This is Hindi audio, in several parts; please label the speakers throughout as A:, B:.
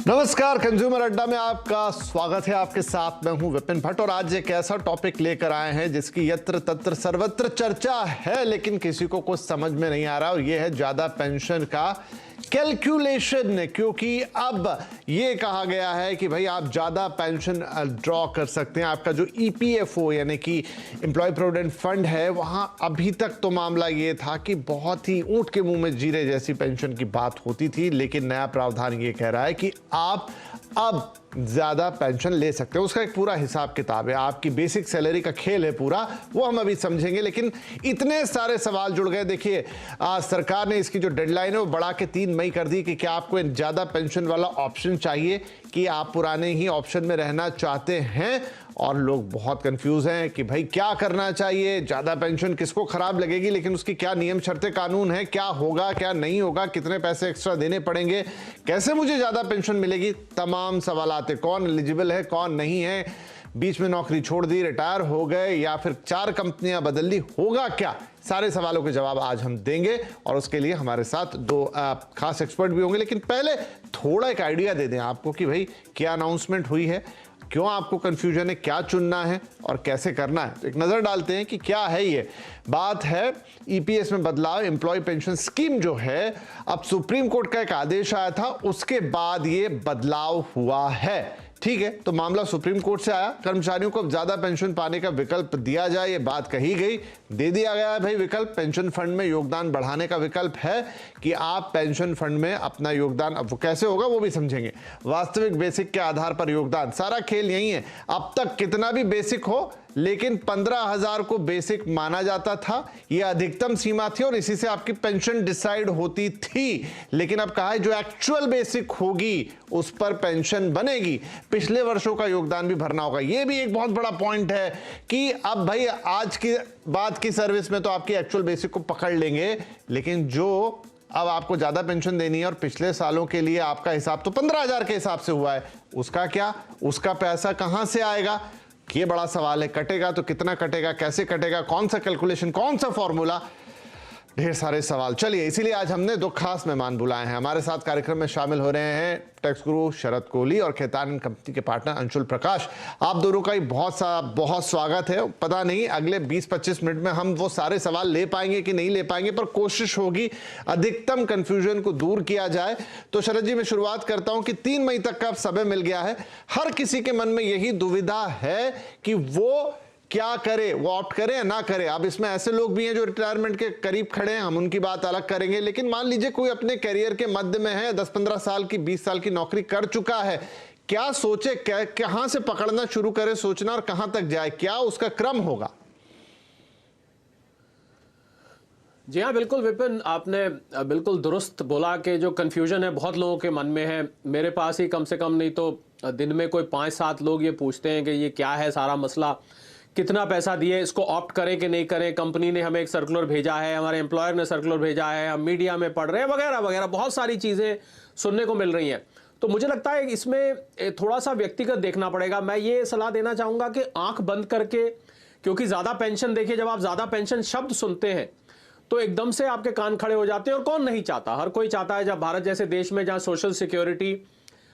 A: नमस्कार, कंज्यूमर अड्डा में आपका स्वागत है। आपके साथ मैं हूं विपिन भट्ट और आज एक ऐसा टॉपिक लेकर आए हैं जिसकी यत्र तत्र सर्वत्र चर्चा है, लेकिन किसी को कुछ समझ में नहीं आ रहा और यह है ज्यादा पेंशन का कैलकुलेशन। क्योंकि अब ये कहा गया है कि भाई आप ज्यादा पेंशन ड्रॉ कर सकते हैं। आपका जो ईपीएफओ यानी कि एम्प्लॉय प्रोविडेंट फंड है, वहां अभी तक तो मामला ये था कि बहुत ही ऊंट के मुंह में जीरे जैसी पेंशन की बात होती थी, लेकिन नया प्रावधान ये कह रहा है कि आप अब ज्यादा पेंशन ले सकते हैं। उसका एक पूरा हिसाब किताब है, आपकी बेसिक सैलरी का खेल है पूरा, वो हम अभी समझेंगे। लेकिन इतने सारे सवाल जुड़ गए। देखिए, सरकार ने इसकी जो डेडलाइन है वो बढ़ा के 3 मई कर दी कि क्या आपको ज्यादा पेंशन वाला ऑप्शन चाहिए कि आप पुराने ही ऑप्शन में रहना चाहते हैं। और लोग बहुत कंफ्यूज हैं कि भाई क्या करना चाहिए, ज्यादा पेंशन किसको खराब लगेगी, लेकिन उसकी क्या नियम शर्तें कानून है, क्या होगा क्या नहीं होगा, कितने पैसे एक्स्ट्रा देने पड़ेंगे, कैसे मुझे ज्यादा पेंशन मिलेगी, तमाम सवाल आते। कौन एलिजिबल है कौन नहीं है, बीच में नौकरी छोड़ दी, रिटायर हो गए या फिर 4 कंपनियां बदल ली, होगा क्या। सारे सवालों के जवाब आज हम देंगे और उसके लिए हमारे साथ 2 खास एक्सपर्ट भी होंगे। लेकिन पहले थोड़ा एक आइडिया दे दें आपको कि भाई क्या अनाउंसमेंट हुई है, क्यों आपको कंफ्यूजन है, क्या चुनना है और कैसे करना है। तो एक नजर डालते हैं कि क्या है ये बात। है ईपीएस में बदलाव, एम्प्लॉय पेंशन स्कीम जो है, अब सुप्रीम कोर्ट का एक आदेश आया था, उसके बाद ये बदलाव हुआ है। ठीक है, तो मामला सुप्रीम कोर्ट से आया, कर्मचारियों को ज्यादा पेंशन पाने का विकल्प दिया जाए, ये बात कही गई, दे दिया गया है भाई विकल्प। पेंशन फंड में योगदान बढ़ाने का विकल्प है कि आप पेंशन फंड में अपना योगदान, अब वो कैसे होगा वो भी समझेंगे। वास्तविक बेसिक के आधार पर योगदान, सारा खेल यही है। अब तक कितना भी बेसिक हो, लेकिन 15,000 को बेसिक माना जाता था, यह अधिकतम सीमा थी और इसी से आपकी पेंशन डिसाइड होती थी। लेकिन अब कहा है जो एक्चुअल बेसिक होगी उस पर पेंशन बनेगी, पिछले वर्षों का योगदान भी भरना होगा। यह भी एक बहुत बड़ा पॉइंट है कि अब भाई आज की बाद की सर्विस में तो आपकी एक्चुअल बेसिक को पकड़ लेंगे, लेकिन जो अब आपको ज्यादा पेंशन देनी है और पिछले सालों के लिए आपका हिसाब तो 15,000 के हिसाब से हुआ है, उसका क्या, उसका पैसा कहां से आएगा, ये बड़ा सवाल है। कटेगा तो कितना कटेगा, कैसे कटेगा, कौन सा कैलकुलेशन, कौन सा फॉर्मूला, ढेर सारे सवाल। चलिए, इसीलिए आज हमने 2 खास मेहमान बुलाए हैं। हमारे साथ कार्यक्रम में शामिल हो रहे हैं टैक्स गुरु शरद कोहली और खैतान कंपनी के पार्टनर अंशुल प्रकाश। आप दोनों का ही बहुत स्वागत है। पता नहीं अगले 20-25 मिनट में हम वो सारे सवाल ले पाएंगे कि नहीं ले पाएंगे, पर कोशिश होगी अधिकतम कंफ्यूजन को दूर किया जाए। तो शरद जी, मैं शुरुआत करता हूं कि 3 मई तक का समय मिल गया है, हर किसी के मन में यही दुविधा है कि वो क्या करे, वो ऑप्ट करे या ना करे। अब इसमें ऐसे लोग भी हैं जो रिटायरमेंट के करीब खड़े हैं, हम उनकी बात अलग करेंगे। लेकिन मान लीजिए कोई अपने करियर के मध्य में है, 10-15 साल की 20 साल की नौकरी कर चुका है, क्या सोचे, कहां से पकड़ना शुरू करे सोचना और कहां तक जाए, क्या उसका क्रम होगा।
B: जी हाँ, बिल्कुल विपिन, आपने बिल्कुल दुरुस्त बोला कि जो कन्फ्यूजन है बहुत लोगों के मन में है। मेरे पास ही कम से कम नहीं तो दिन में कोई 5-7 लोग ये पूछते हैं कि ये क्या है सारा मसला, कितना पैसा दिए, इसको ऑप्ट करें कि नहीं करें, कंपनी ने हमें एक सर्कुलर भेजा है, हमारे एम्प्लॉयर ने सर्कुलर भेजा है, हम मीडिया में पढ़ रहे हैं, वगैरह वगैरह बहुत सारी चीज़ें सुनने को मिल रही हैं। तो मुझे लगता है इसमें थोड़ा सा व्यक्तिगत देखना पड़ेगा। मैं ये सलाह देना चाहूँगा कि आंख बंद करके, क्योंकि ज़्यादा पेंशन, देखिए जब आप ज़्यादा पेंशन शब्द सुनते हैं तो एकदम से आपके कान खड़े हो जाते हैं। और कौन नहीं चाहता, हर कोई चाहता है। जब भारत जैसे देश में जहाँ सोशल सिक्योरिटी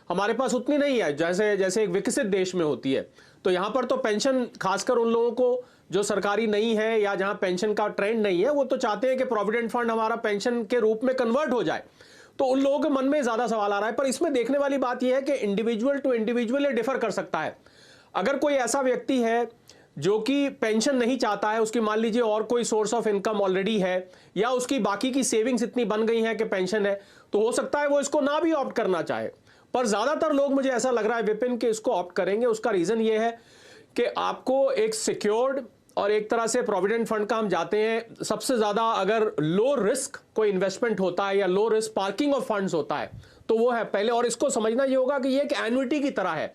B: हमारे पास उतनी नहीं है जैसे एक विकसित देश में होती है, तो यहाँ पर तो पेंशन, खासकर उन लोगों को जो सरकारी नहीं है या जहाँ पेंशन का ट्रेंड नहीं है, वो तो चाहते हैं कि प्रोविडेंट फंड हमारा पेंशन के रूप में कन्वर्ट हो जाए। तो उन लोगों के मन में ज़्यादा सवाल आ रहा है। पर इसमें देखने वाली बात यह है कि इंडिविजुअल टू इंडिविजुअल ये डिफर कर सकता है। अगर कोई ऐसा व्यक्ति है जो कि पेंशन नहीं चाहता है, उसकी मान लीजिए और कोई सोर्स ऑफ इनकम ऑलरेडी है या उसकी बाकी की सेविंग्स इतनी बन गई हैं कि पेंशन है, तो हो सकता है वो इसको ना भी ऑप्ट करना चाहे। पर ज्यादातर लोग, मुझे ऐसा लग रहा है विपिन, कि इसको ऑप्ट करेंगे। उसका रीजन ये है कि आपको एक सिक्योर्ड और एक तरह से प्रोविडेंट फंड का हम जाते हैं, सबसे ज्यादा अगर लो रिस्क कोई इन्वेस्टमेंट होता है या low risk parking of funds होता है तो वो है पहले। और इसको समझना ये होगा कि ये एक एन्युटी की तरह है,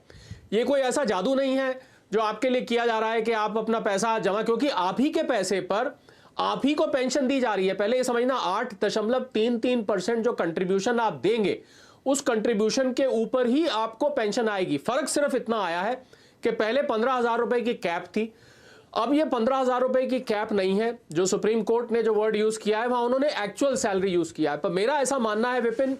B: ये कोई ऐसा जादू नहीं है जो आपके लिए किया जा रहा है कि आप अपना पैसा जमा, क्योंकि आप ही के पैसे पर आप ही को पेंशन दी जा रही है। पहले ये समझना, 8.33% जो कंट्रीब्यूशन आप देंगे, उस कंट्रीब्यूशन के ऊपर ही आपको पेंशन आएगी। फर्क सिर्फ इतना आया है कि पहले 15,000 रुपए की कैप थी, अब ये 15,000 रुपए की कैप नहीं है। जो सुप्रीम कोर्ट ने जो वर्ड यूज किया है वहां उन्होंने एक्चुअल सैलरी यूज किया है। पर मेरा ऐसा मानना है विपिन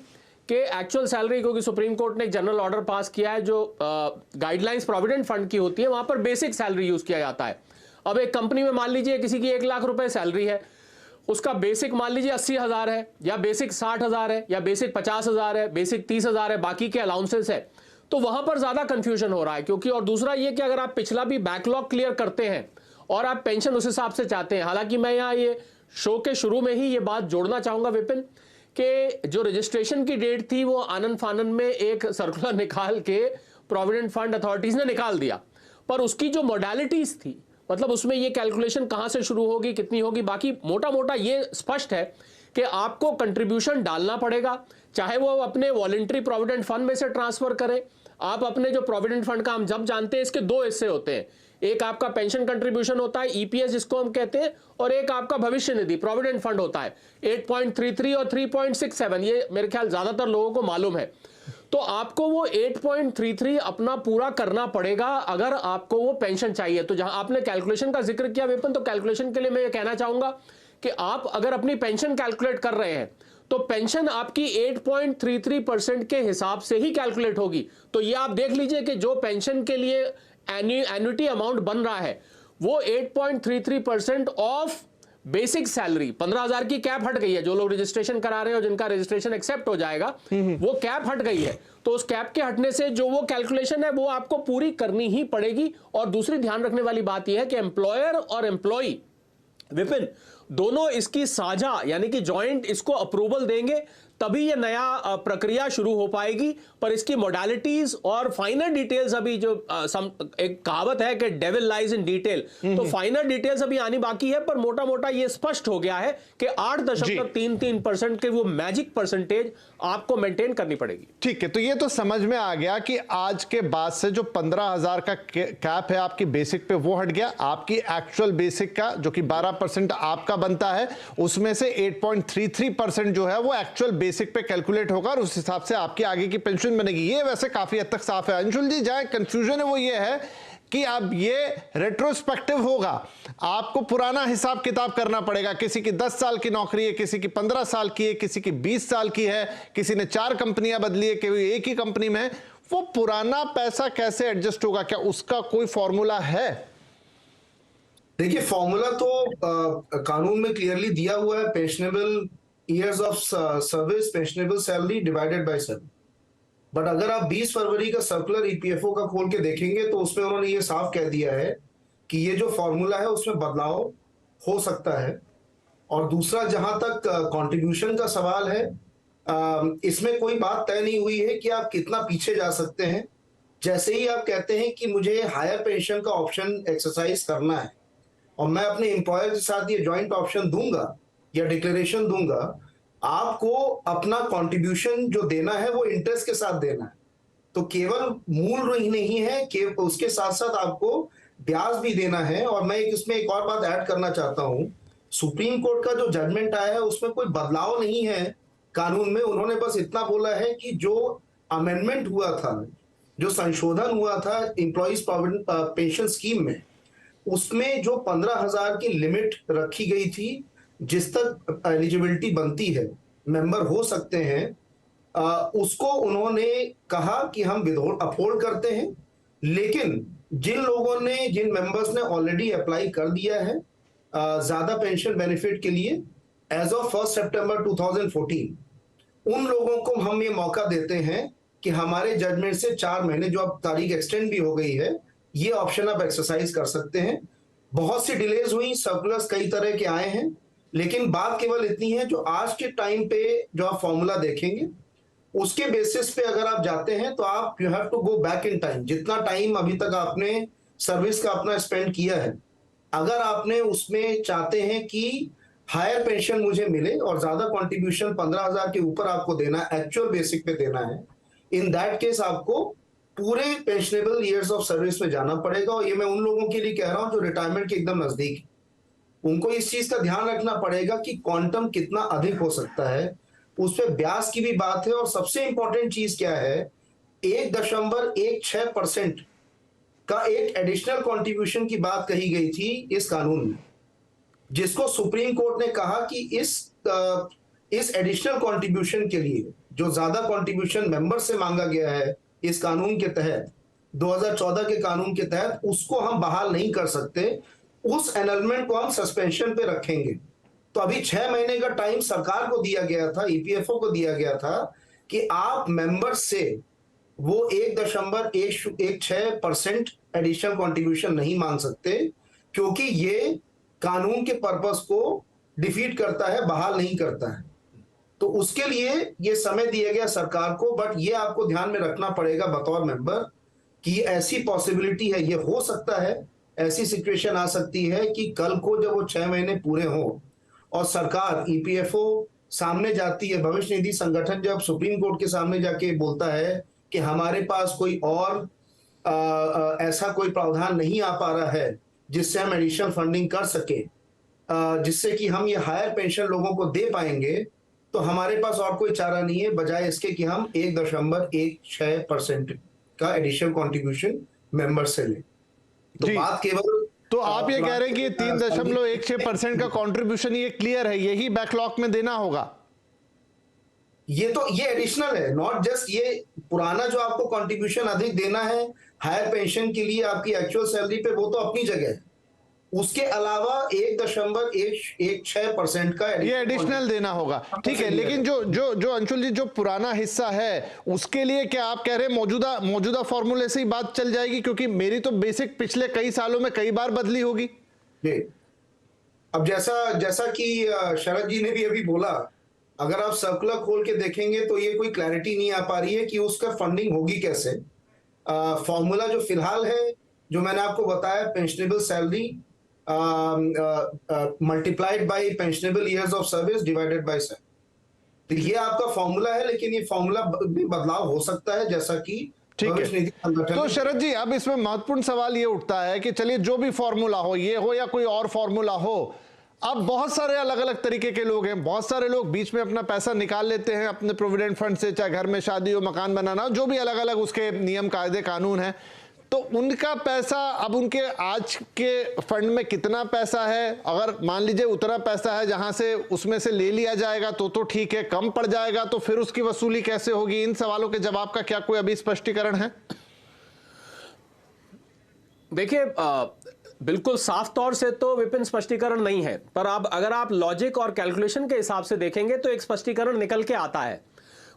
B: कि एक्चुअल सैलरी, क्योंकि सुप्रीम कोर्ट ने एक जनरल ऑर्डर पास किया है जो गाइडलाइंस प्रोविडेंट फंड की होती है, वहां पर बेसिक सैलरी यूज किया जाता है। अब एक कंपनी में मान लीजिए किसी की 1 लाख रुपए सैलरी है, उसका बेसिक मान लीजिए 80,000 है, या बेसिक 60,000 है, या बेसिक 50,000 है, बेसिक 30,000 है, बाकी के अलाउंसेस है, तो वहां पर ज्यादा कंफ्यूजन हो रहा है। क्योंकि और दूसरा ये कि अगर आप पिछला भी बैकलॉग क्लियर करते हैं और आप पेंशन उस हिसाब से चाहते हैं, हालांकि मैं यहाँ ये शो के शुरू में ही ये बात जोड़ना चाहूंगा विपिन कि जो रजिस्ट्रेशन की डेट थी वो आनन फानन में एक सर्कुलर निकाल के प्रोविडेंट फंड अथॉरिटीज ने निकाल दिया, पर उसकी जो मोडालिटीज थी, मतलब उसमें ये कैलकुलेशन कहां से शुरू होगी, कितनी होगी, बाकी मोटा मोटा ये स्पष्ट है कि आपको कंट्रीब्यूशन डालना पड़ेगा, चाहे वो अपने वॉलंटरी प्रोविडेंट फंड में से ट्रांसफर करें। आप अपने जो प्रोविडेंट फंड का हम जब जानते हैं, इसके 2 हिस्से होते हैं, एक आपका पेंशन कंट्रीब्यूशन होता है ईपीएस जिसको हम कहते हैं, और एक आपका भविष्य निधि प्रोविडेंट फंड होता है 8.33 और 3.67, ये मेरे ख्याल ज्यादातर लोगों को मालूम है। तो आपको वो 8.33 अपना पूरा करना पड़ेगा अगर आपको वो पेंशन चाहिए। तो जहां आपने कैलकुलेशन का जिक्र किया विपिन, तो कैलकुलेशन के लिए मैं ये कहना चाहूंगा कि आप अगर अपनी पेंशन कैलकुलेट कर रहे हैं तो पेंशन आपकी 8.33% के हिसाब से ही कैलकुलेट होगी। तो ये आप देख लीजिए कि जो पेंशन के लिए एन्युटी अमाउंट बन रहा है वो 8.33% ऑफ बेसिक सैलरी, 15,000 की कैप हट गई है, जो लोग रजिस्ट्रेशन करा रहे हैं और जिनका रजिस्ट्रेशन एक्सेप्ट हो जाएगा वो कैप हट गई है, तो उस कैप के हटने से जो वो कैलकुलेशन है वो आपको पूरी करनी ही पड़ेगी। और दूसरी ध्यान रखने वाली बात यह है कि एम्प्लॉयर और एम्प्लॉई विपिन दोनों इसकी साझा यानी कि जॉइंट इसको अप्रूवल देंगे, तभी ये नया प्रक्रिया शुरू हो पाएगी। पर इसकी मोडालिटीज और फाइनल डिटेल्स अभी जो एक कहावत है कि डेविल लाइज इन डिटेल, तो फाइनल डिटेल्स अभी आनी बाकी है, पर मोटा मोटा ये स्पष्ट हो गया है कि 8.33% के वो मैजिक परसेंटेज आपको मेंटेन करनी पड़ेगी।
A: ठीक है, तो ये तो समझ में आ गया कि आज के बाद से जो 15,000 का कैप है आपकी बेसिक पे वो हट गया, आपकी एक्चुअल बेसिक का जो कि 12% आपका बनता है उसमें से 8.33% जो है वो एक्चुअल बेसिक पे कैलकुलेट होगा और उस हिसाब से आपकी आगे की पेंशन बनेगी। ये वैसे काफी हद तक साफ है। अंशुल जी, जहां कंफ्यूजन है वो ये है कि अब ये रेट्रोस्पेक्टिव होगा, आपको पुराना हिसाब किताब करना पड़ेगा। किसी की 10 साल की नौकरी है, किसी की 15 साल की है, किसी की 20 साल की है, किसी ने 4 कंपनियां बदली है, कोई एक ही कंपनी में है। वो पुराना पैसा कैसे एडजस्ट होगा, क्या उसका कोई फॉर्मूला है?
C: देखिए, फॉर्मूला तो कानून में क्लियरली दिया हुआ है, pensionable years of service, pensionable salary divided by 7। But अगर आप 20 फरवरी का सर्कुलर ईपीएफओ का खोल के देखेंगे तो उसमें उन्होंने ये साफ कह दिया है कि ये जो फॉर्मूला है उसमें बदलाव हो सकता है। और दूसरा, जहां तक कंट्रीब्यूशन का सवाल है, इसमें कोई बात तय नहीं हुई है कि आप कितना पीछे जा सकते हैं। जैसे ही आप कहते हैं कि मुझे हायर पेंशन का ऑप्शन एक्सरसाइज करना है और मैं अपने एम्प्लॉयर के साथ ये जॉइंट ऑप्शन दूंगा या डिक्लेरेशन दूंगा, आपको अपना कंट्रीब्यूशन जो देना है वो इंटरेस्ट के साथ देना है। तो केवल मूल ही नहीं है कि उसके साथ साथ आपको ब्याज भी देना है। और मैं इसमें एक और बात ऐड करना चाहता हूं, सुप्रीम कोर्ट का जो जजमेंट आया है उसमें कोई बदलाव नहीं है कानून में। उन्होंने बस इतना बोला है कि जो अमेंडमेंट हुआ था, जो संशोधन हुआ था एम्प्लॉइज पेंशन स्कीम में, उसमें जो 15,000 की लिमिट रखी गई थी जिस तक एलिजिबिलिटी बनती है, मेंबर हो सकते हैं, उसको उन्होंने कहा कि हम अपहोल्ड करते हैं। लेकिन जिन लोगों ने, जिन मेंबर्स ने ऑलरेडी अप्लाई कर दिया है ज्यादा पेंशन बेनिफिट के लिए एज ऑफ 1 सितंबर 2014, उन लोगों को हम ये मौका देते हैं कि हमारे जजमेंट से 4 महीने, जो अब तारीख एक्सटेंड भी हो गई है, ये ऑप्शन आप एक्सरसाइज कर सकते हैं। बहुत सी डिलेज हुई, सर्कुलर्स कई तरह के आए हैं, लेकिन बात केवल इतनी है, जो आज के टाइम पे जो आप फॉर्मूला देखेंगे उसके बेसिस पे अगर आप जाते हैं तो आप you have to go back in time. जितना टाइम अभी तक आपने सर्विस का अपना स्पेंड किया है, अगर आपने उसमें चाहते हैं कि हायर पेंशन मुझे मिले और ज्यादा कंट्रीब्यूशन 15,000 के ऊपर आपको देना, एक्चुअल बेसिक पे देना है, इन दैट केस आपको पूरे पेंशनेबल ईयर्स ऑफ सर्विस में जाना पड़ेगा। और ये मैं उन लोगों के लिए कह रहा हूं जो रिटायरमेंट के एकदम नजदीक है, उनको इस चीज का ध्यान रखना पड़ेगा कि क्वांटम कितना अधिक हो सकता है, उस पर ब्याज की भी बात है। और सबसे इंपॉर्टेंट चीज क्या है, 1.16% का एक एडिशनल कंट्रीब्यूशन की बात कही गई थी इस कानून में, जिसको सुप्रीम कोर्ट ने कहा कि इस एडिशनल कंट्रीब्यूशन के लिए जो ज्यादा कंट्रीब्यूशन मेंबर से मांगा गया है इस कानून के तहत, 2014 के कानून के तहत, उसको हम बहाल नहीं कर सकते। उस एनलमेंट को हम सस्पेंशन पे रखेंगे। तो अभी 6 महीने का टाइम सरकार को दिया गया था, ईपीएफओ को दिया गया था कि आप मेंबर से वो 1.16% एडिशनल कंट्रीब्यूशन नहीं मांग सकते, क्योंकि ये कानून के पर्पस को डिफीट करता है, बहाल नहीं करता है। तो उसके लिए ये समय दिया गया सरकार को, बट ये आपको ध्यान में रखना पड़ेगा बतौर मेंबर कि ऐसी पॉसिबिलिटी है, ये हो सकता है, ऐसी सिचुएशन आ सकती है कि कल को जब वो 6 महीने पूरे हो और सरकार, ईपीएफओ सामने जाती है, भविष्य निधि संगठन जब सुप्रीम कोर्ट के सामने जाके बोलता है कि हमारे पास कोई और ऐसा कोई प्रावधान नहीं आ पा रहा है जिससे हम एडिशनल फंडिंग कर सके, जिससे कि हम ये हायर पेंशन लोगों को दे पाएंगे, तो हमारे पास और कोई चारा नहीं है बजाय इसके कि हम 1.16% का एडिशनल कंट्रीब्यूशन मेंबर से लें। तो बात केवल,
A: तो आप ये कह रहे हैं कि 3.16% का कंट्रीब्यूशन ये क्लियर है, यही बैकलॉग में देना होगा?
C: ये एडिशनल है, नॉट जस्ट ये पुराना जो आपको कंट्रीब्यूशन अधिक देना है हायर पेंशन के लिए आपकी एक्चुअल सैलरी पे, वो तो अपनी जगह है। उसके अलावा 1.16% का
A: ये एडिशनल देना होगा, ठीक है। लेकिन जो अंशुल जी, जो पुराना हिस्सा है उसके लिए क्या आप कह रहे हैं मौजूदा फॉर्मूले से ही बात चल जाएगी? क्योंकि मेरी तो बेसिक पिछले कई सालों में कई बार बदली होगी।
C: अब जैसा कि शरद जी ने भी अभी बोला, अगर आप सर्कुलर खोल के देखेंगे तो ये कोई क्लैरिटी नहीं आ पा रही है कि उसका फंडिंग होगी कैसे। फॉर्मूला जो फिलहाल है, जो मैंने आपको बताया, pensionable salary multiplied by pensionable years of service divided by 7, तो ये आपका फॉर्मूला है। लेकिन ये फॉर्मूला में बदलाव हो सकता है, जैसा कि
A: ठीक है। तो शरद जी, अब इसमें महत्वपूर्ण सवाल ये उठता है कि चलिए जो भी फॉर्मूला हो, ये हो या कोई और फॉर्मूला हो, अब बहुत सारे अलग अलग तरीके के लोग हैं। बहुत सारे लोग बीच में अपना पैसा निकाल लेते हैं अपने प्रोविडेंट फंड से, चाहे घर में शादी हो, मकान बनाना हो, जो भी अलग अलग उसके नियम कायदे कानून हैं। तो उनका पैसा, अब उनके आज के फंड में कितना पैसा है? अगर मान लीजिए उतना पैसा है जहां से उसमें से ले लिया जाएगा तो ठीक है, कम पड़ जाएगा तो फिर उसकी वसूली कैसे होगी? इन सवालों के जवाब का क्या कोई अभी स्पष्टीकरण है?
B: देखिए, बिल्कुल साफ तौर से तो विपिन स्पष्टीकरण नहीं है, पर अब अगर आप लॉजिक और कैलकुलेशन के हिसाब से देखेंगे तो एक स्पष्टीकरण निकल के आता है।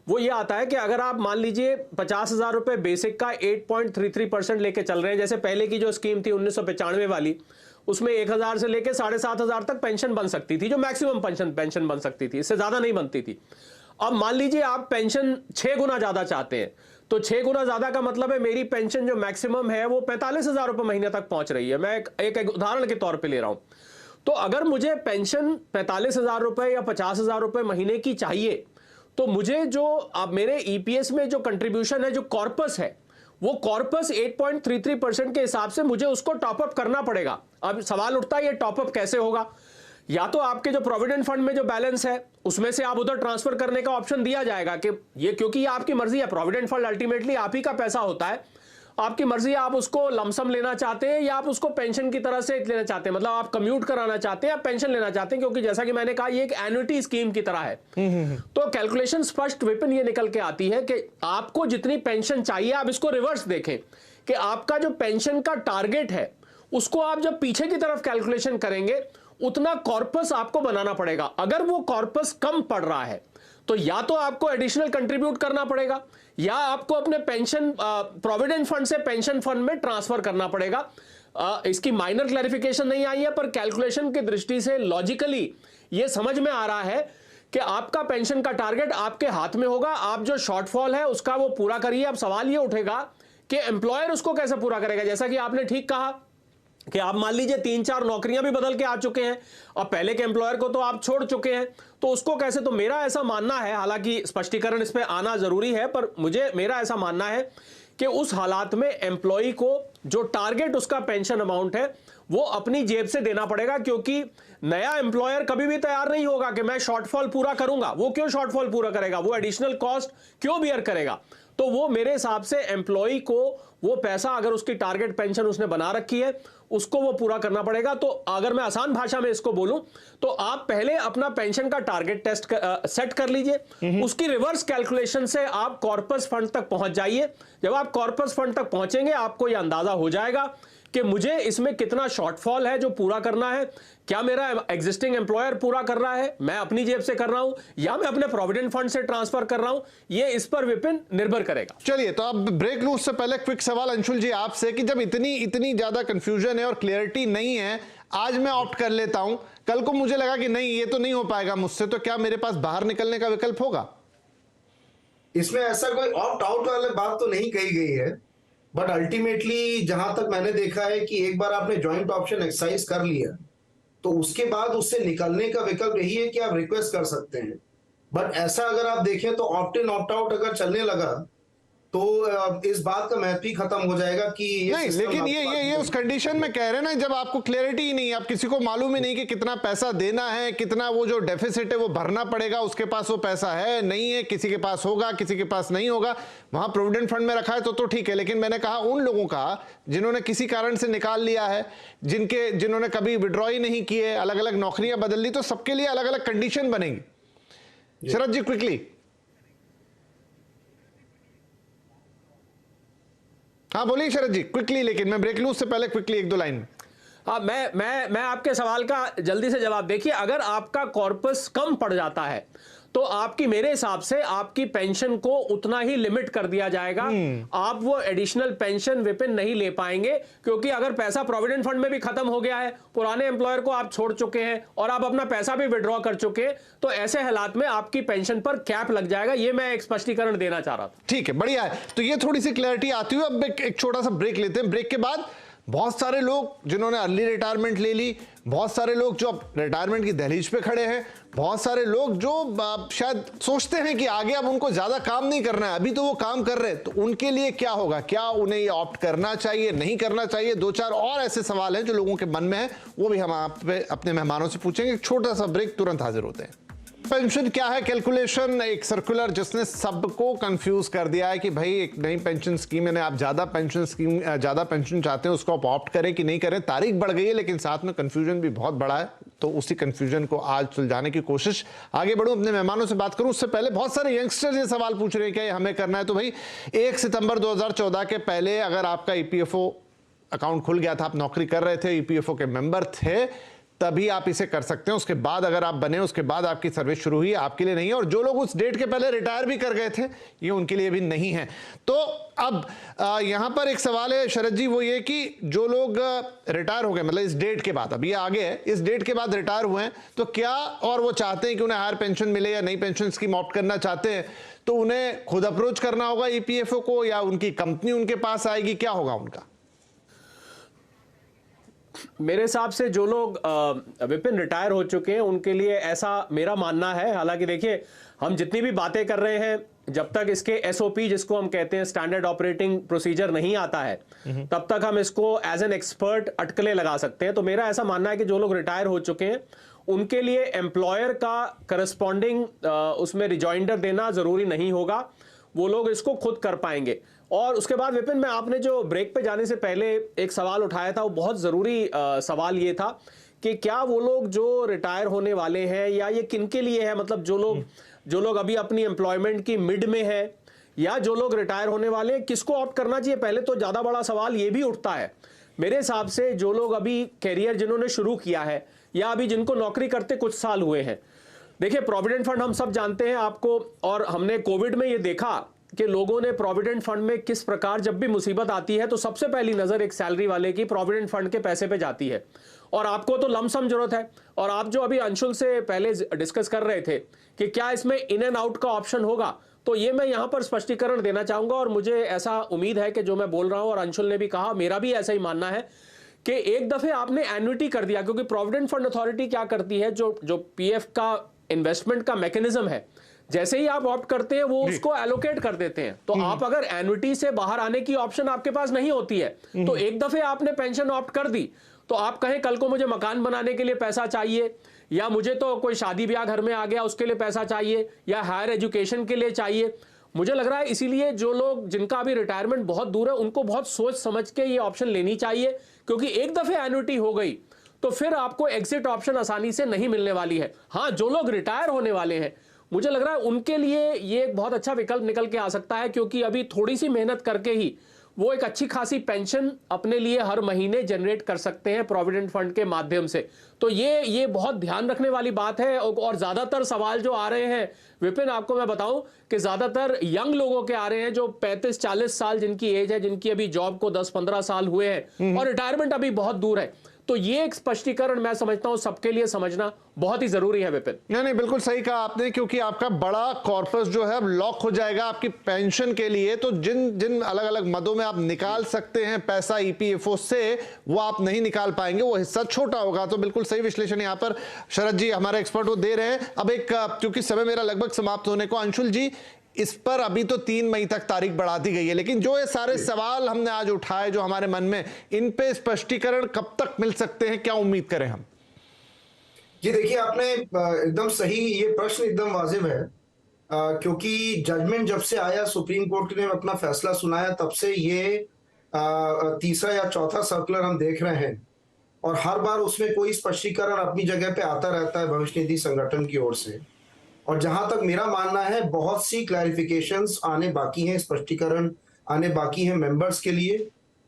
B: वो ये आता है कि अगर आप मान लीजिए 50,000 रुपए बेसिक का 8.33% लेके चल रहे हैं, जैसे पहले की जो स्कीम थी 1995 वाली, उसमें 1,000 से लेके 7,500 तक पेंशन बन सकती थी, जो मैक्सिमम पेंशन बन सकती थी, इससे ज्यादा नहीं बनती थी। अब मान लीजिए आप पेंशन 6 गुना ज्यादा चाहते हैं, तो 6 गुना ज्यादा का मतलब है मेरी पेंशन जो मैक्सिमम है वो 45,000 रुपए महीने तक पहुंच रही है। मैं एक उदाहरण के तौर पे ले रहा हूं। तो अगर मुझे पेंशन 45,000 रुपए या 50,000 रुपए महीने की चाहिए, तो मुझे जो अब मेरे ईपीएस में जो कंट्रीब्यूशन है, जो कॉर्पस है, वो कॉर्पस 8.33% के हिसाब से मुझे उसको टॉपअप करना पड़ेगा। अब सवाल उठता है ये टॉपअप कैसे होगा? या तो आपके जो प्रोविडेंट फंड में जो बैलेंस है उसमें से आप उधर ट्रांसफर करने का ऑप्शन दिया जाएगा कि ये, क्योंकि ये आपकी मर्जी है, प्रोविडेंट फंड अल्टीमेटली आप ही का पैसा होता है, आपकी मर्जी है, आप उसको लमसम लेना चाहते हैं या आप उसको पेंशन की तरह से लेना चाहते हैं, मतलब आप कम्यूट कराना चाहते हैं या पेंशन लेना चाहते हैं, क्योंकि जैसा कि मैंने कहा ये एक एन्युटी स्कीम की तरह है। तो कैलकुलेशन स्पष्ट विपिन ये निकल के आती है कि आपको जितनी पेंशन चाहिए, आप इसको रिवर्स देखें कि आपका जो पेंशन का टारगेट है उसको आप जब पीछे की तरफ कैलकुलेशन करेंगे उतना कॉर्पस आपको बनाना पड़ेगा। अगर वो कॉर्पस कम पड़ रहा है तो या तो आपको एडिशनल कंट्रीब्यूट करना पड़ेगा या आपको अपने पेंशन प्रोविडेंट फंड से पेंशन फंड में ट्रांसफर करना पड़ेगा। इसकी माइनर क्लैरिफिकेशन नहीं आई है, पर कैलकुलेशन की दृष्टि से लॉजिकली ये समझ में आ रहा है कि आपका पेंशन का टारगेट आपके हाथ में होगा, आप जो शॉर्टफॉल है उसका वो पूरा करिए। अब सवाल ये उठेगा कि एम्प्लॉयर उसको कैसे पूरा करेगा? जैसा कि आपने ठीक कहा कि आप मान लीजिए 3-4 नौकरियां भी बदल के आ चुके हैं और पहले के एम्प्लॉयर को तो आप छोड़ चुके हैं, तो उसको कैसे? तो मेरा ऐसा मानना है, हालांकि स्पष्टीकरण इस पे आना जरूरी है, पर मेरा ऐसा मानना है कि उस हालात में एम्प्लॉय को जो टारगेट उसका पेंशन अमाउंट है वो अपनी जेब से देना पड़ेगा, क्योंकि नया एम्प्लॉयर कभी भी तैयार नहीं होगा कि मैं शॉर्टफॉल पूरा करूंगा। वो क्यों शॉर्टफॉल पूरा करेगा? वो एडिशनल कॉस्ट क्यों बियर करेगा? तो वो मेरे हिसाब से एम्प्लॉय को वो पैसा, अगर उसकी टारगेट पेंशन उसने बना रखी है, उसको वो पूरा करना पड़ेगा। तो अगर मैं आसान भाषा में इसको बोलूं तो आप पहले अपना पेंशन का टारगेट सेट कर लीजिए, उसकी रिवर्स कैलकुलेशन से आप कॉर्पस फंड तक पहुंच जाइए। जब आप कॉर्पस फंड तक पहुंचेंगे आपको यह अंदाजा हो जाएगा कि मुझे इसमें कितना शॉर्टफॉल है जो पूरा करना है, क्या मेरा एग्जिस्टिंग एम्प्लॉयर पूरा कर रहा है, मैं अपनी जेब से कर रहा हूं या मैं अपने प्रोविडेंट फंड से ट्रांसफर कर रहा हूं, ये इस पर विपिन निर्भर करेगा।
A: चलिए, तो अब ब्रेक लूं उससे पहले क्विक सवाल अंशुल जी आपसे कि जब इतनी ज्यादा कंफ्यूजन है और क्लियरिटी नहीं है, आज मैं ऑप्ट कर लेता हूं, कल को मुझे लगा कि नहीं ये तो नहीं हो पाएगा मुझसे, तो क्या मेरे पास बाहर निकलने का विकल्प होगा?
C: इसमें ऐसा कोई ऑप्ट आउट वाली बात तो नहीं कही गई है, बट अल्टीमेटली जहां तक मैंने देखा है कि एक बार आपने ज्वाइंट ऑप्शन एक्सरसाइज कर लिया तो उसके बाद उससे निकलने का विकल्प यही है कि आप रिक्वेस्ट कर सकते हैं। बट ऐसा अगर आप देखें तो ऑप्ट इन ऑप्ट आउट अगर चलने लगा तो इस बात का महत्व ही खत्म हो जाएगा कि
A: नहीं, लेकिन ये उस कंडीशन में कह रहे हैं ना जब आपको क्लैरिटी ही नहीं है, आप किसी को मालूम ही नहीं कि कितना पैसा देना है, कितना वो जो डेफिसिट है वो भरना पड़ेगा, उसके पास वो पैसा है नहीं है, किसी के पास होगा किसी के पास नहीं होगा, वहां प्रोविडेंट फंड में रखा है तो ठीक है। लेकिन मैंने कहा उन लोगों का जिन्होंने किसी कारण से निकाल लिया है, जिन्होंने कभी विड्रॉ ही नहीं किए, अलग अलग नौकरियां बदल ली, तो सबके लिए अलग अलग कंडीशन बनेगी। शरद जी क्विकली। हाँ बोलिए शरद जी क्विकली, लेकिन मैं ब्रेक लूं उससे पहले क्विकली एक दो लाइन।
B: हाँ, मैं आपके सवाल का जल्दी से जवाब। देखिए, अगर आपका कॉर्पस कम पड़ जाता है तो आपकी, मेरे हिसाब से आपकी पेंशन को उतना ही लिमिट कर दिया जाएगा। आप वो एडिशनल पेंशन विपिन नहीं ले पाएंगे, क्योंकि अगर पैसा प्रोविडेंट फंड में भी खत्म हो गया है, पुराने एम्प्लॉयर को आप छोड़ चुके हैं और आप अपना पैसा भी विड्रॉ कर चुके हैं, तो ऐसे हालात में आपकी पेंशन पर कैप लग जाएगा। ये मैं एक स्पष्टीकरण देना चाह रहा था।
A: ठीक है, बढ़िया है। तो ये थोड़ी सी क्लैरिटी आती हुई अब एक छोटा सा ब्रेक लेते हैं। ब्रेक के बाद बहुत सारे लोग जिन्होंने अर्ली रिटायरमेंट ले ली, बहुत सारे लोग जो अब रिटायरमेंट की दहलीज पे खड़े हैं, बहुत सारे लोग जो शायद सोचते हैं कि आगे अब उनको ज्यादा काम नहीं करना है, अभी तो वो काम कर रहे हैं, तो उनके लिए क्या होगा, क्या उन्हें ये ऑप्ट करना चाहिए नहीं करना चाहिए, दो चार और ऐसे सवाल हैं जो लोगों के मन में है, वो भी हम आप अपने मेहमानों से पूछेंगे। एक छोटा सा ब्रेक, तुरंत हाजिर होते हैं। पेंशन क्या है कैलकुलेशन, एक सर्कुलर जिसने सबको कंफ्यूज कर दिया है कि भाई एक नई पेंशन स्कीम है, आप ज्यादा पेंशन चाहते हैं उसको आप ऑप्ट करें कि नहीं करें। तारीख बढ़ गई है लेकिन साथ में कंफ्यूजन भी बहुत बड़ा है, तो उसी कंफ्यूजन को आज सुलझाने की कोशिश। आगे बढ़ूं, अपने मेहमानों से बात करूं उससे पहले बहुत सारे यंगस्टर्स ये सवाल पूछ रहे हैं क्या ये हमें करना है। तो भाई 1 सितंबर 2014 के पहले अगर आपका ईपीएफओ अकाउंट खुल गया था, आप नौकरी कर रहे थे, ईपीएफओ के मेंबर थे, तभी आप इसे कर सकते हैं। उसके बाद अगर आप बने, उसके बाद आपकी सर्विस शुरू हुई, आपके लिए नहीं है। और जो लोग उस डेट के पहले रिटायर भी कर गए थे, ये उनके लिए भी नहीं है। तो अब यहां पर एक सवाल है शरद जी, वो ये कि जो लोग रिटायर हो गए, मतलब इस डेट के बाद, अब ये आगे है, इस डेट के बाद रिटायर हुए हैं, तो क्या और वो चाहते हैं कि उन्हें हायर पेंशन मिले या नई पेंशन स्कीम ऑप्ट करना चाहते हैं, तो उन्हें खुद अप्रोच करना होगा ईपीएफओ को या उनकी कंपनी उनके पास आएगी, क्या होगा उनका?
B: मेरे हिसाब से जो लोग विपिन रिटायर हो चुके हैं उनके लिए ऐसा मेरा मानना है। हालांकि देखिए, हम जितनी भी बातें कर रहे हैं, जब तक इसके एसओपी जिसको हम कहते हैं स्टैंडर्ड ऑपरेटिंग प्रोसीजर नहीं आता है, तब तक हम इसको एज एन एक्सपर्ट अटकलें लगा सकते हैं। तो मेरा ऐसा मानना है कि जो लोग रिटायर हो चुके हैं उनके लिए एम्प्लॉयर का करस्पॉन्डिंग उसमें रिजॉइंडर देना जरूरी नहीं होगा, वो लोग इसको खुद कर पाएंगे। और उसके बाद विपिन, मैं आपने जो ब्रेक पे जाने से पहले एक सवाल उठाया था, वो बहुत ज़रूरी सवाल ये था कि क्या वो लोग जो रिटायर होने वाले हैं या ये किनके लिए है, मतलब जो लोग अभी अपनी एम्प्लॉयमेंट की मिड में है या जो लोग रिटायर होने वाले हैं, किसको ऑप्ट करना चाहिए। पहले तो ज़्यादा बड़ा सवाल ये भी उठता है मेरे हिसाब से, जो लोग अभी कैरियर जिन्होंने शुरू किया है या अभी जिनको नौकरी करते कुछ साल हुए हैं। देखिए, प्रोविडेंट फंड हम सब जानते हैं आपको, और हमने कोविड में ये देखा कि लोगों ने प्रोविडेंट फंड में किस प्रकार, जब भी मुसीबत आती है तो सबसे पहली नजर एक सैलरी वाले की प्रोविडेंट फंड के पैसे पे जाती है, और आपको तो लमसम जरूरत है। और आप जो अभी अंशुल से पहले डिस्कस कर रहे थे कि क्या इसमें इन एंड आउट का ऑप्शन होगा, तो ये मैं यहां पर स्पष्टीकरण देना चाहूंगा। और मुझे ऐसा उम्मीद है कि जो मैं बोल रहा हूं, और अंशुल ने भी कहा, मेरा भी ऐसा ही मानना है कि एक दफे आपने एन्युटी कर दिया, क्योंकि प्रोविडेंट फंड अथॉरिटी क्या करती है, जो पीएफ का इन्वेस्टमेंट का मैकेनिज्म है, जैसे ही आप ऑप्ट करते हैं वो उसको एलोकेट कर देते हैं। तो आप अगर एन्युटी से बाहर आने की ऑप्शन आपके पास नहीं होती है, तो एक दफे आपने पेंशन ऑप्ट कर दी, तो आप कहें कल को मुझे मकान बनाने के लिए पैसा चाहिए, या मुझे तो कोई शादी ब्याह घर में आ गया उसके लिए पैसा चाहिए, या हायर एजुकेशन के लिए चाहिए, मुझे लग रहा है इसीलिए जो लोग जिनका अभी रिटायरमेंट बहुत दूर है उनको बहुत सोच समझ के ये ऑप्शन लेनी चाहिए, क्योंकि एक दफे एन्युटी हो गई तो फिर आपको एग्जिट ऑप्शन आसानी से नहीं मिलने वाली है। हाँ, जो लोग रिटायर होने वाले हैं मुझे लग रहा है उनके लिए ये एक बहुत अच्छा विकल्प निकल के आ सकता है, क्योंकि अभी थोड़ी सी मेहनत करके ही वो एक अच्छी खासी पेंशन अपने लिए हर महीने जनरेट कर सकते हैं प्रोविडेंट फंड के माध्यम से। तो ये बहुत ध्यान रखने वाली बात है। और ज्यादातर सवाल जो आ रहे हैं विपिन, आपको मैं बताऊं कि ज्यादातर यंग लोगों के आ रहे हैं, जो 35-40 साल जिनकी एज है, जिनकी अभी जॉब को 10-15 साल हुए हैं और रिटायरमेंट अभी बहुत दूर है। तो ये एक स्पष्टीकरण मैं समझता हूं सबके लिए समझना बहुत ही जरूरी है विपिन।
A: नहीं, बिल्कुल सही कहा आपने, क्योंकि आपका बड़ा कॉर्पस जो है अब लॉक हो जाएगा आपकी पेंशन के लिए। तो जिन जिन अलग अलग मदों में आप निकाल सकते हैं पैसा ईपीएफओ से, वो आप नहीं निकाल पाएंगे, वो हिस्सा छोटा होगा। तो बिल्कुल सही विश्लेषण यहाँ पर शरद जी हमारे एक्सपर्ट वो दे रहे हैं। अब एक, क्योंकि समय मेरा लगभग समाप्त होने को, अंशुल जी इस पर अभी तो 3 मई तक तारीख बढ़ा दी गई है, लेकिन जो ये सारे सवाल हमने आज उठाए जो हमारे मन में, इन पे स्पष्टीकरण कब तक मिल सकते हैं, क्या उम्मीद करें हम?
C: जी देखिए, आपने एकदम सही, ये प्रश्न एकदम वाजिब है, क्योंकि जजमेंट जब से आया, सुप्रीम कोर्ट ने अपना फैसला सुनाया, तब से ये तीसरा या चौथा सर्कुलर हम देख रहे हैं, और हर बार उसमें कोई स्पष्टीकरण अपनी जगह पे आता रहता है भविष्य निधि संगठन की ओर से। और जहां तक मेरा मानना है, बहुत सी क्लैरिफिकेशंस आने बाकी हैं, स्पष्टीकरण आने बाकी हैं मेंबर्स के लिए,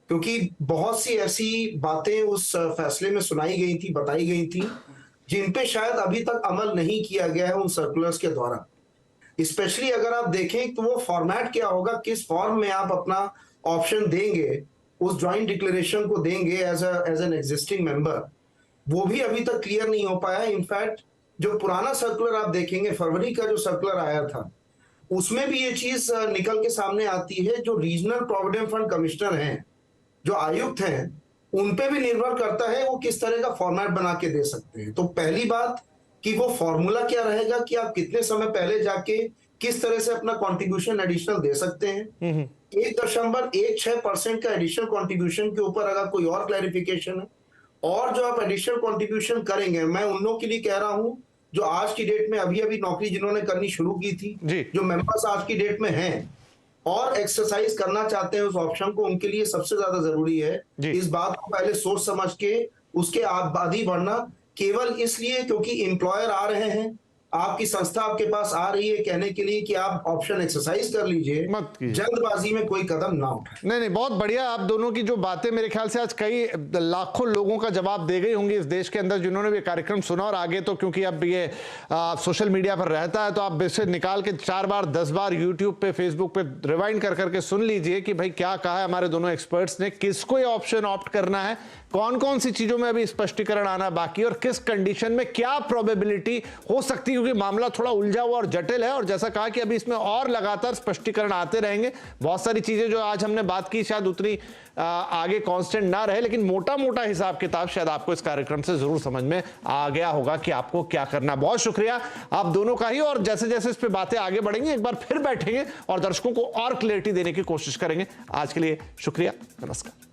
C: क्योंकि बहुत सी ऐसी बातें उस फैसले में सुनाई गई थी, बताई गई थी, जिन पे शायद अभी तक अमल नहीं किया गया है उन सर्कुलर्स के द्वारा। स्पेशली अगर आप देखें तो वो फॉर्मेट क्या होगा, किस फॉर्म में आप अपना ऑप्शन देंगे, उस ज्वाइंट डिक्लेरेशन को देंगे एज एन एग्जिस्टिंग मेंबर, वो भी अभी तक क्लियर नहीं हो पाया। इनफैक्ट जो पुराना सर्कुलर आप देखेंगे, फरवरी का जो सर्कुलर आया था, उसमें भी ये चीज निकल के सामने आती है, जो रीजनल प्रोविडेंट फंड कमिश्नर हैं, जो आयुक्त हैं, उन पे भी निर्भर करता है वो किस तरह का फॉर्मेट बना के दे सकते हैं। तो पहली बात कि वो फॉर्मूला क्या रहेगा, कि आप कितने समय पहले जाके किस तरह से अपना कॉन्ट्रीब्यूशन एडिशनल दे सकते हैं। 1.16% का एडिशनल कॉन्ट्रीब्यूशन के ऊपर अगर कोई और क्लैरिफिकेशन है, और जो आप एडिशनल कॉन्ट्रीब्यूशन करेंगे, मैं उन लोगों के लिए कह रहा हूं जो आज की डेट में अभी अभी नौकरी जिन्होंने करनी शुरू की थी, जो मेंबर्स आज की डेट में हैं और एक्सरसाइज करना चाहते हैं उस ऑप्शन को, उनके लिए सबसे ज्यादा जरूरी है इस बात को पहले सोच समझ के उसके आदी बढ़ना। केवल इसलिए क्योंकि एम्प्लॉयर आ रहे हैं, आपकी संस्था आपके पास आ रही है कहने के लिए कि आप ऑप्शन एक्सरसाइज कर लीजिए, जल्दबाजी में कोई कदम ना उठाएं।
A: नहीं, बहुत बढ़िया। आप दोनों की जो बातें मेरे ख्याल से आज कई लाखों लोगों का जवाब दे गई होंगी इस देश के अंदर, जिन्होंने भी कार्यक्रम सुना। और आगे तो क्योंकि अब ये सोशल मीडिया पर रहता है, तो आप इसे निकाल के 4 बार 10 बार यूट्यूब पे, फेसबुक पे रिवाइंड कर करके सुन लीजिए कि भाई क्या कहा है हमारे दोनों एक्सपर्ट्स ने, किसको ये ऑप्शन ऑप्ट करना है, कौन कौन सी चीजों में अभी स्पष्टीकरण आना बाकी, और किस कंडीशन में क्या प्रोबेबिलिटी हो सकती है, क्योंकि मामला थोड़ा उलझा हुआ और जटिल है। और जैसा कहा कि अभी इसमें और लगातार स्पष्टीकरण आते रहेंगे। बहुत सारी चीजें जो आज हमने बात की शायद उतनी आगे कांस्टेंट ना रहे, लेकिन मोटा मोटा हिसाब किताब शायद आपको इस कार्यक्रम से जरूर समझ में आ गया होगा कि आपको क्या करना। बहुत शुक्रिया आप दोनों का ही। और जैसे जैसे इस पे बातें आगे बढ़ेंगी, एक बार फिर बैठेंगे और दर्शकों को और क्लैरिटी देने की कोशिश करेंगे। आज के लिए शुक्रिया, नमस्कार।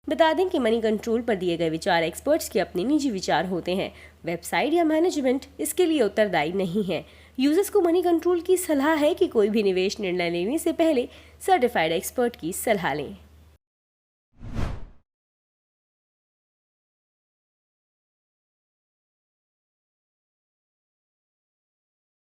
D: बता दें कि मनी कंट्रोल पर दिए गए विचार एक्सपर्ट्स के अपने निजी विचार होते हैं। वेबसाइट या मैनेजमेंट इसके लिए उत्तरदायी नहीं है। यूजर्स को मनी कंट्रोल की सलाह है कि कोई भी निवेश निर्णय लेने से पहले सर्टिफाइड एक्सपर्ट की सलाह लें।